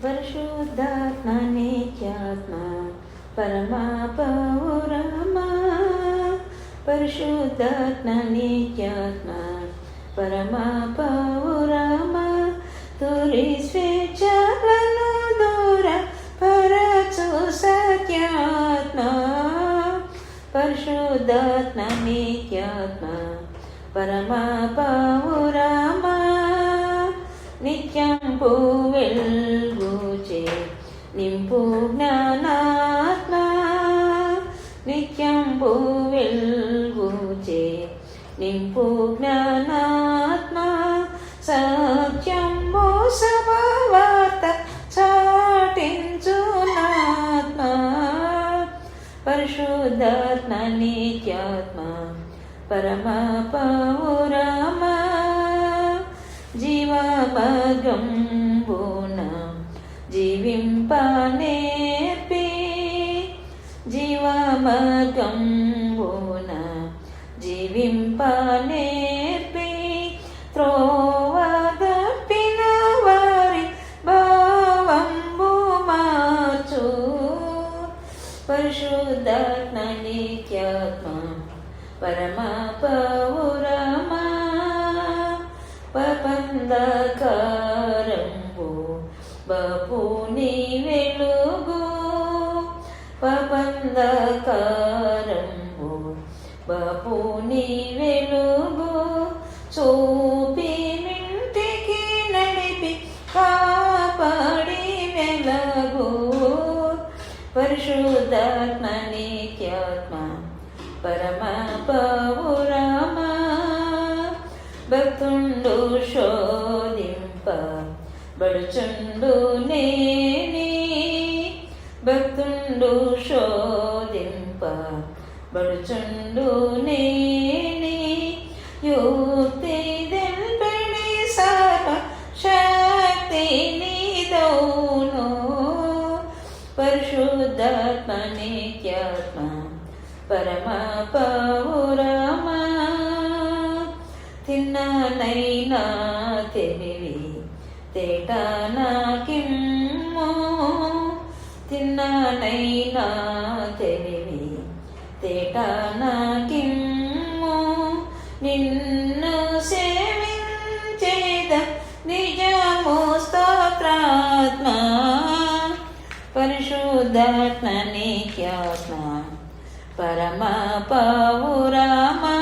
పరిశుద్ధాత్మ నిత్యాత్మ పరమా పౌరమా పరిశుద్ధాత్మ నిత్యాత్మ పరమా పౌరమా తురి స్వేచ్ఛలను దూర పరచు సత్యాత్మ పరిశుద్ధాత్మ నిత్యాత్మ పరమా పౌరమా నిత్యం వెల్గుచే నింపు జ్ఞానాత్మ నిత్యం వెల్గుచే నింపు జ్ఞానాత్మ సత్యం సభవార్త చాటించునాత్మ పరిశుద్ధాత్మ నిత్యాత్మ పరమా పౌరమా జీవమగంబున జీవింపనేర్పి జీవమగంబున జీవింపనేర్పి త్రోవదప్పిన వారి భావంబు మార్చు పరిశుద్ధాత్మ నిత్యాత్మ పరమా పౌరమా పపందకారంబు బపుని వెలుగు పపందకారంబు బపుని వెలుగు చూపి మింటికి నడిపి కాపాడి వెలగు పరిశుద్ధాత్మ నిత్యాత్మ పరమా పౌరమా భక్తుండు శోధింప బడుచుండు నేని భక్తుండు శోధింప బడుచుండు నేని యుక్తి దెల్పడి సర్వ శక్తి నీదౌను పరిశుద్ధాత్మ నిత్యాత్మ పరమా పౌరమా తిన్ననైనా తెలివి తేట నాకిమ్ము తిన్ననైనా తెలివి తేట నాకిమ్ము నిన్ను సేవించేద నిజము స్తోత్రాత్మ పరిశుద్ధాత్మ నిత్యాత్మ పరమా పౌరమా